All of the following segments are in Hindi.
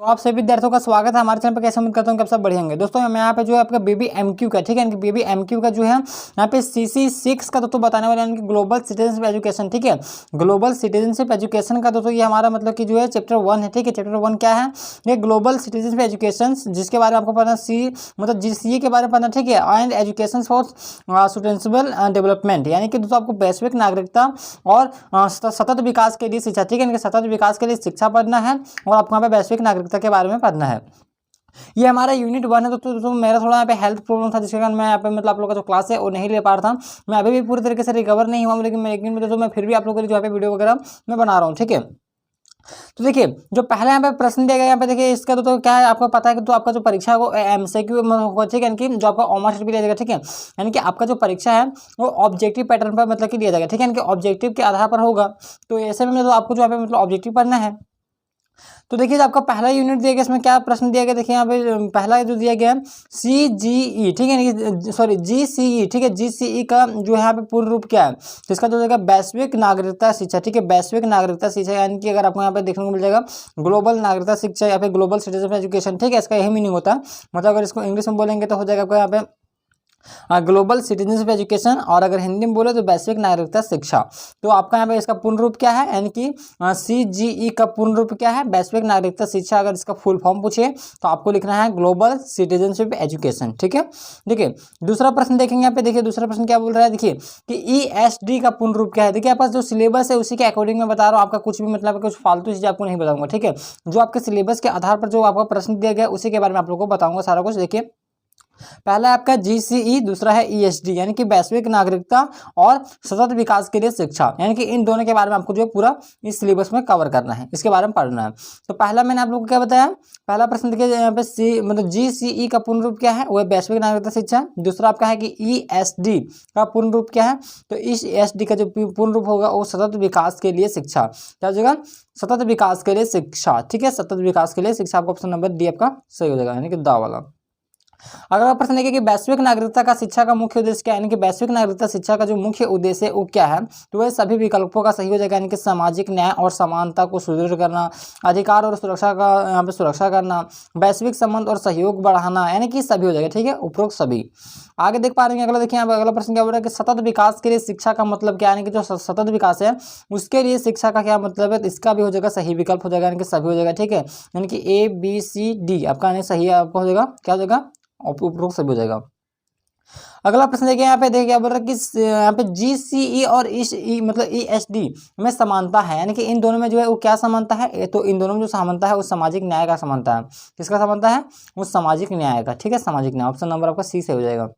तो आप सभी विद्यार्थियों का स्वागत है हमारे चैनल पर। कैसे उम्मीद करता हूँ कि आप सब बढ़िया होंगे। दोस्तों मैं यहाँ पे जो है आपका BBMQ का, ठीक है, BBMQ का जो है यहाँ पे CC6 का दोस्तों बताने वाले हैं, ग्लोबल सिटीजनशिप एजुकेशन, ठीक है। ग्लोबल सिटीजनशिप एजुकेशन का दोस्तों ये हमारा मतलब कि जो है चैप्टर 1 है, ठीक है। चैप्टर 1 क्या है? ये ग्लोबल सिटीजनशिप एजुकेशन, जिसके बारे में आपको पता मतलब GCE के बारे में पता, ठीक है, and education for sustainable development, यानी कि दोस्तों आपको वैश्विक नागरिकता और सतत विकास के लिए शिक्षा, ठीक है, सतत विकास के लिए शिक्षा पढ़ना है और आपको यहाँ पे वैश्विक नागरिकता के बारे में पढ़ना है। ये हमारा यूनिट 1 है। तो मेरा थोड़ा यहाँ पे हेल्थ प्रॉब्लम था, जिसके कारण मैं यहाँ पे मतलब आप लोगों का जो क्लास है वो नहीं ले पा रहा था। मैं अभी भी पूरी तरीके से रिकवर नहीं हुआ, लेकिन दोस्तों मैं फिर भी आप लोगों के लिए जो यहाँ पे वीडियो वगैरह मैं बना रहा हूँ, ठीक है। तो देखिए जो पहले यहाँ पे प्रश्न दिया गया, यहाँ पे देखिए इसका तो क्या है, आपको पता है कि तो आपका जो परीक्षा है MCQ होगा, ठीक है, यानी कि जो आपका ऑमर शीट भी लिया जाएगा, ठीक है, यानी कि आपका जो परीक्षा है वो ऑब्जेक्टिव पैटर्न पर मतलब कि लिया जाएगा, ठीक है, यानी कि ऑब्जेक्टिव के आधार पर होगा। तो ऐसे में तो आपको जो यहाँ पे मतलब ऑब्जेक्टिव पढ़ना है। तो देखिए जो आपका पहला यूनिट दिया गया, इसमें क्या प्रश्न दिया गया, देखिए यहाँ पे पहला जो दिया गया है CGE, ठीक है, सॉरी GCE, ठीक है, GCE का जो है यहाँ पे पूर्ण रूप क्या है, तो इसका जो जाएगा वैश्विक नागरिकता शिक्षा, ठीक है, वैश्विक नागरिकता शिक्षा, यानी कि अगर आपको यहाँ पे देखने को मिल जाएगा ग्लोबल नागरिकता शिक्षा या फिर ग्लोबल सिटीजन एजुकेशन, ठीक है, इसका यही मीनिंग होता है। मतलब अगर इसको इंग्लिश में बोलेंगे तो हो जाएगा आपको यहाँ पे ग्लोबल सिटीजनशिप एजुकेशन, और अगर हिंदी में बोले तो वैश्विक नागरिकता शिक्षा। तो आपका यहाँ पे इसका पूर्ण रूप क्या है, यानी कि CGE का पूर्ण रूप क्या है, वैश्विक नागरिकता शिक्षा। अगर इसका फुल फॉर्म पूछे तो आपको लिखना है ग्लोबल सिटीजनशिप एजुकेशन, ठीक है। देखिए दूसरा प्रश्न देखेंगे यहाँ पे। देखिए दूसरा प्रश्न क्या बोल रहा है, देखिए कि ESD का पूर्ण रूप क्या है। देखिए आपका जो सिलेबस है उसी के अकॉर्डिंग मैं बता रहा हूँ, आपका कुछ भी मतलब कुछ फालतू चीज़ आपको नहीं बताऊंगा, ठीक है। जो आपके सिलेबस के आधार पर जो आपका प्रश्न दिया गया उसी के बारे में आप लोगों को बताऊंगा सारा कुछ। देखिए पहला आपका GCE, दूसरा है ESD, यानी कि वैश्विक नागरिकता और सतत विकास के लिए शिक्षा, यानी कि इन दोनों के बारे में आपको जो पूरा इस सिलेबस में कवर करना है, इसके बारे में पढ़ना है। तो पहला मैंने आप लोगों को क्या बताया, पहला प्रश्न देखिए यहाँ पे मतलब GCE का पूर्ण रूप क्या है, वो वैश्विक नागरिकता शिक्षा। दूसरा आपका है कि ESD का पूर्ण रूप क्या है, तो इस ESD का जो पूर्ण रूप होगा वो सतत विकास के लिए शिक्षा, क्या हो जाएगा, सतत विकास के लिए शिक्षा, ठीक है, सतत विकास के लिए शिक्षा। आपको ऑप्शन नंबर डी आपका सही हो जाएगा, यानी कि दा वाला। अगला प्रश्न देखिए कि वैश्विक नागरिकता का शिक्षा का मुख्य उद्देश्य क्या है, यानी कि वैश्विक नागरिकता शिक्षा का जो मुख्य उद्देश्य है वो क्या है, तो वह सभी विकल्पों का सही हो जाएगा, यानी कि सामाजिक न्याय और समानता को सुदृढ़ करना, अधिकार और सुरक्षा का यहाँ पे सुरक्षा करना, वैश्विक संबंध और सहयोग बढ़ाना, यानी कि सभी हो जाएगा, ठीक है, उपरोक्त सभी। आगे देख पा रहे हैं। अगला देखिए यहाँ पे अगला प्रश्न क्या बोल रहा है कि सतत विकास के लिए शिक्षा का मतलब क्या है, यानी कि जो सतत विकास है उसके लिए शिक्षा का क्या मतलब है, तो इसका भी हो जाएगा सही विकल्प हो जाएगा, यानी कि सभी हो जाएगा, ठीक है, यानी कि ABCD आपका यानी सही आपका हो जाएगा, क्या हो जाएगा, उपरोक्त सभी हो जाएगा। अगला प्रश्न देखिए यहाँ पे, देखिए क्या बोल रहा है कि यहाँ पे GCE और मतलब ESD में समानता है, यानी कि इन दोनों में जो है वो क्या समानता है, तो इन दोनों में जो समानता है वो सामाजिक न्याय का समानता है। किसका समानता है, वो सामाजिक न्याय का, ठीक है, सामाजिक न्याय। ऑप्शन नंबर आपका C से हो जाएगा।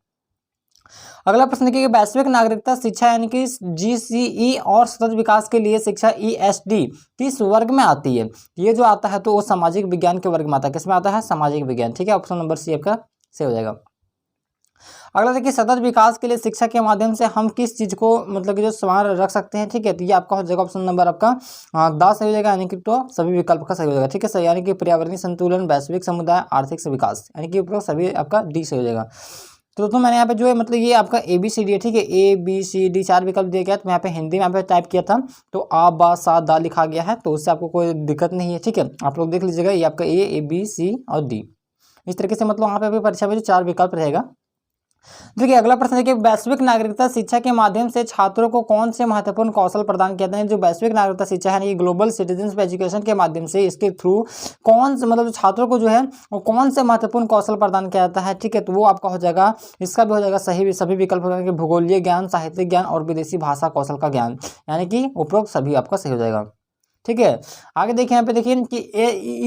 अगला प्रश्न देखिए वैश्विक नागरिकता शिक्षा, यानी कि GCE और सतत विकास के लिए शिक्षा ESD किस वर्ग में आती है, ये जो आता है तो वो सामाजिक विज्ञान के वर्ग में आता है। किसमें आता है, सामाजिक विज्ञान, ठीक है, ऑप्शन नंबर C आपका से हो जाएगा। अगला देखिए सतत विकास के लिए शिक्षा के माध्यम से हम किस चीज को मतलब कि जो समान रख सकते हैं, ठीक है, तो ये आपका हो जाएगा ऑप्शन नंबर आपका 10 सही हो जाएगा, यानी कि तो सभी विकल्प का सही हो जाएगा, ठीक है, सही, यानी कि पर्यावरणीय संतुलन, वैश्विक समुदाय, आर्थिक विकास, यानी कि सभी आपका D सही हो जाएगा। तो दोस्तों मैंने यहाँ पे जो है मतलब ये आपका ABCD है, ठीक है, ABCD 4 विकल्प दिया गया। तो मैं यहाँ पे हिंदी में यहाँ पे टाइप किया था तो आ बा सा दा लिखा गया है, तो उससे आपको कोई दिक्कत नहीं है, ठीक है, आप लोग देख लीजिएगा। ये आपका A B C और D इस तरीके से मतलब वहाँ पे भी परीक्षा में जो 4 विकल्प रहेगा। देखिए अगला प्रश्न देखिए वैश्विक नागरिकता शिक्षा के माध्यम से छात्रों को कौन से महत्वपूर्ण कौशल प्रदान किए जाते हैं। जो वैश्विक नागरिकता शिक्षा है ये ग्लोबल सिटीजनशिप एजुकेशन के माध्यम से इसके थ्रू कौन से मतलब छात्रों को जो है वो कौन से महत्वपूर्ण कौशल प्रदान किया जाता है, ठीक है, तो वो आपका हो जाएगा, इसका भी हो जाएगा सही, सभी विकल्प हो जाएंगे, भूगोलीय ज्ञान, साहित्यिक ज्ञान और विदेशी भाषा कौशल का ज्ञान, यानी कि उपरोक्त सभी आपका सही हो जाएगा, ठीक है। आगे देखिए यहाँ पे देखिए कि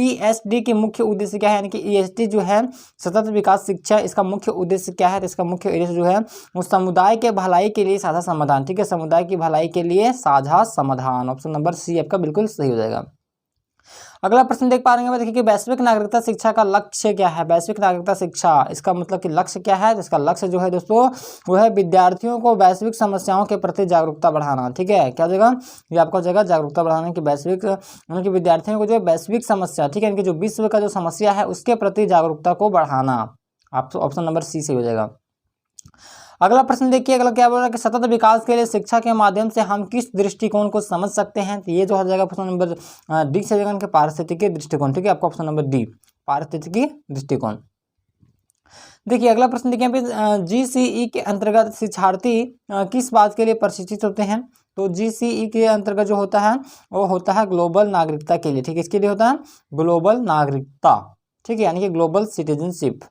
ESD के मुख्य उद्देश्य क्या है, यानी कि ESD जो है सतत विकास शिक्षा, इसका मुख्य उद्देश्य क्या है, तो इसका मुख्य उद्देश्य जो है वो समुदाय के भलाई के लिए साझा समाधान, ठीक है, समुदाय की भलाई के लिए साझा समाधान। ऑप्शन नंबर C आपका बिल्कुल सही हो जाएगा। अगला प्रश्न देख पा रहे हैं, देखिए कि वैश्विक नागरिकता शिक्षा का लक्ष्य क्या है। वैश्विक नागरिकता शिक्षा इसका मतलब कि लक्ष्य क्या है, तो इसका लक्ष्य जो है दोस्तों वो है विद्यार्थियों को वैश्विक समस्याओं के प्रति जागरूकता बढ़ाना, ठीक है, क्या जगह ये आपका जगह जागरूकता बढ़ाने की वैश्विक यानी कि विद्यार्थियों को जो वैश्विक समस्या, ठीक है, इनकी जो विश्व का जो समस्या है उसके प्रति जागरूकता को बढ़ाना। आप ऑप्शन नंबर C से हो जाएगा। अगला प्रश्न देखिए, अगला क्या बोल रहा है कि सतत विकास के लिए शिक्षा के माध्यम से हम किस दृष्टिकोण को समझ सकते हैं। तो ये जो हो जाएगा ऑप्शन नंबर डी से जाएगा कि पारिस्थितिकी दृष्टिकोण। ठीक है, आपका ऑप्शन नंबर डी पारिस्थितिकी दृष्टिकोण। देखिए अगला प्रश्न देखिए यहाँ पे जीसीई के अंतर्गत शिक्षार्थी किस बात के लिए प्रशिक्षित होते हैं। तो जीसीई के अंतर्गत जो होता है वो होता है ग्लोबल नागरिकता के लिए। ठीक है, इसके लिए होता है ग्लोबल नागरिकता। ठीक है, यानी कि ग्लोबल सिटीजनशिप।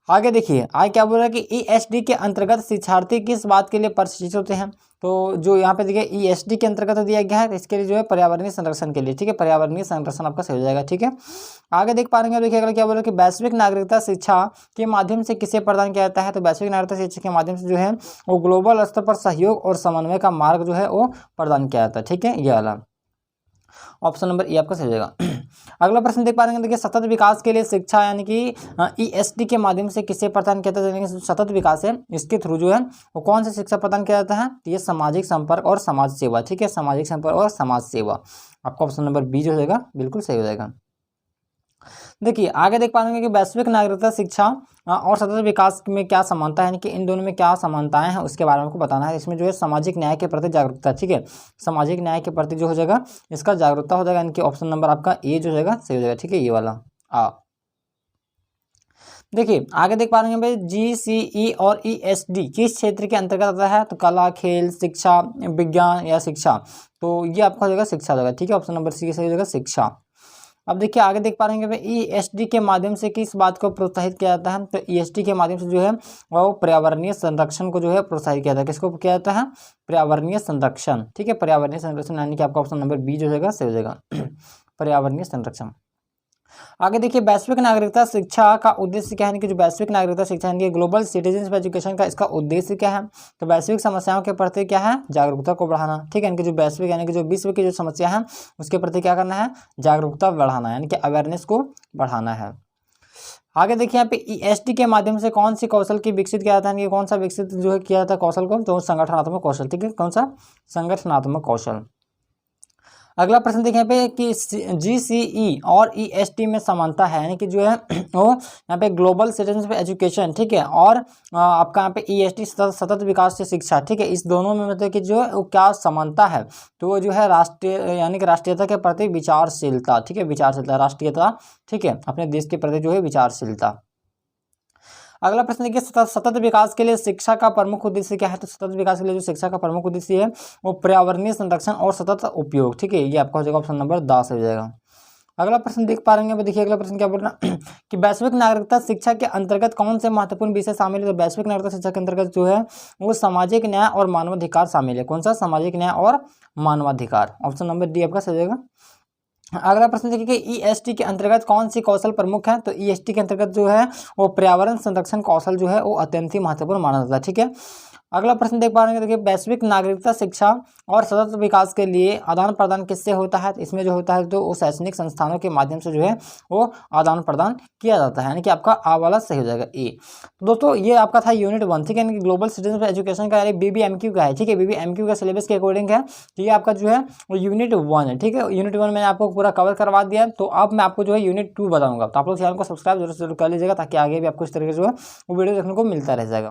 आगे देखिए आगे क्या बोल रहा है कि ईएसडी के अंतर्गत शिक्षार्थी किस बात के लिए प्रशिक्षित होते हैं। तो जो यहाँ पे देखिए ईएसडी के अंतर्गत दिया गया है, इसके लिए जो है पर्यावरणीय संरक्षण के लिए। ठीक है, पर्यावरणीय संरक्षण आपका सही हो जाएगा। ठीक है, आगे देख पा रहे हैं, देखिए अगर क्या बोल रहा है कि वैश्विक नागरिकता शिक्षा के माध्यम से किसे प्रदान किया जाता है। तो वैश्विक नागरिकता शिक्षा के माध्यम से जो है वो ग्लोबल स्तर पर सहयोग और समन्वय का मार्ग जो है वो प्रदान किया जाता है। ठीक है, ये वाला ऑप्शन नंबर ए आपका सही हो जाएगा। अगला प्रश्न देख पा रहे हैं, देखिए सतत विकास के लिए शिक्षा यानी कि ईएसडी के माध्यम से किसे प्रदान किया जाता है। यानी कि सतत विकास है, इसके थ्रू जो है वो कौन सी शिक्षा प्रदान किया जाता है। तो ये सामाजिक संपर्क और समाज सेवा। ठीक है, सामाजिक संपर्क और समाज सेवा। आपका ऑप्शन नंबर बी जो हो जाएगा बिल्कुल सही हो जाएगा। देखिए आगे देख पाएंगे कि वैश्विक नागरिकता शिक्षा और सतत विकास में क्या समानता है, यानी कि इन दोनों में क्या समानताएं हैं उसके बारे में आपको बताना है। इसमें जो है सामाजिक न्याय के प्रति जागरूकता। ठीक है, सामाजिक न्याय के प्रति जो हो जाएगा इसका जागरूकता हो जाएगा, यानी कि ऑप्शन नंबर आपका ए जो हो जाएगा सही हो जाएगा। ठीक है, ये वाला आ देखिए आगे देख पा रहे हैं भाई जीसीई और ईएसडी किस क्षेत्र के अंतर्गत आता है। तो कला, खेल, शिक्षा, विज्ञान या शिक्षा। तो ये आपका हो जाएगा शिक्षा हो जाएगा। ठीक है, ऑप्शन नंबर सी सही हो जाएगा शिक्षा। अब देखिए आगे देख पा रहे हैं कि ईएसडी के माध्यम से किस बात को प्रोत्साहित किया जाता है। तो ईएसडी के माध्यम से जो है वो पर्यावरणीय संरक्षण को जो है प्रोत्साहित किया जाता है। किसको किया जाता है, पर्यावरणीय संरक्षण। ठीक है, पर्यावरणीय संरक्षण यानी कि आपका ऑप्शन नंबर बी जो है सही हो जाएगा पर्यावरणीय संरक्षण। आगे देखिए वैश्विक नागरिकता शिक्षा का उद्देश्य क्या है, कि जो वैश्विक नागरिकता शिक्षा है ग्लोबल सिटीजनशिप एजुकेशन का इसका उद्देश्य क्या है। तो वैश्विक समस्याओं के प्रति क्या है, जागरूकता को बढ़ाना। ठीक है, यानी कि जो वैश्विक यानी कि जो विश्व की जो समस्या है उसके प्रति क्या करना है, जागरूकता बढ़ाना, यानी कि अवेयरनेस को बढ़ाना है। आगे देखिए यहाँ पे ईएसडी के माध्यम से कौन सी कौशल की विकसित किया जाता है, कि कौन सा विकसित जो है किया जाता है कौशल को, तो संगठनात्मक कौशल। ठीक है, कौन सा, संगठनात्मक कौशल। अगला प्रश्न देखें पे कि जीसीई और ईएसटी में समानता है, यानी कि जो है वो यहाँ पे ग्लोबल सिटीजनशिप एजुकेशन। ठीक है, और आपका यहाँ पे ईएसटी सतत विकास से शिक्षा। ठीक है, इस दोनों में मतलब कि जो है वो क्या समानता है, तो वो जो है राष्ट्रीय यानी कि राष्ट्रीयता के प्रति विचारशीलता। ठीक है, विचारशीलता, राष्ट्रीयता। ठीक है, अपने देश के प्रति जो है विचारशीलता। अगला प्रश्न देखिए सतत विकास के लिए शिक्षा का प्रमुख उद्देश्य क्या है। तो सतत विकास के लिए जो शिक्षा का प्रमुख उद्देश्य है वो पर्यावरणीय संरक्षण और सतत उपयोग। ठीक है, ये आपका हो जाएगा ऑप्शन नंबर 10 हो जाएगा। अगला प्रश्न देख पा रहे हैं, देखिए अगला प्रश्न क्या बोल रहा है कि वैश्विक नागरिकता शिक्षा के अंतर्गत कौन से महत्वपूर्ण विषय शामिल है। तो वैश्विक नागरिकता शिक्षा के अंतर्गत जो है वो सामाजिक न्याय और मानवाधिकार शामिल है। कौन सा, सामाजिक न्याय और मानवाधिकार। ऑप्शन नंबर डी आपका सही हो जाएगा। अगला प्रश्न देखिए कि ईएसटी के अंतर्गत कौन सी कौशल प्रमुख है। तो ईएसटी के अंतर्गत जो है वो पर्यावरण संरक्षण कौशल जो है वो अत्यंत ही महत्वपूर्ण माना जाता है। ठीक है, अगला प्रश्न देख पा रहे हैं, देखिए वैश्विक नागरिकता शिक्षा और सतत विकास के लिए आदान प्रदान किससे होता है। इसमें जो होता है तो वो शैक्षणिक संस्थानों के माध्यम से जो है वो आदान प्रदान किया जाता है, यानी कि आपका आ वाला सही हो जाएगा ए। तो दोस्तों ये आपका था यूनिट 1। ठीक है, यानी कि ग्लोबल सिटीजनशिप एजुकेशन का, यानी बीबीएमक्यू का है। ठीक है, बीबीएमक्यू का सिलेबस के अकॉर्डिंग है, तो ये आपका जो है वो यूनिट 1 है। ठीक है, यूनिट 1 मैंने आपको पूरा कवर करवा दिया है। तो अब मैं आपको जो है यूनिट 2 बताऊंगा। तो आप लोग चैनल को सब्सक्राइब जरूर कर लीजिएगा, ताकि आगे भी आपको इस तरीके से जो है वो वीडियो देखने को मिलता रह जाएगा।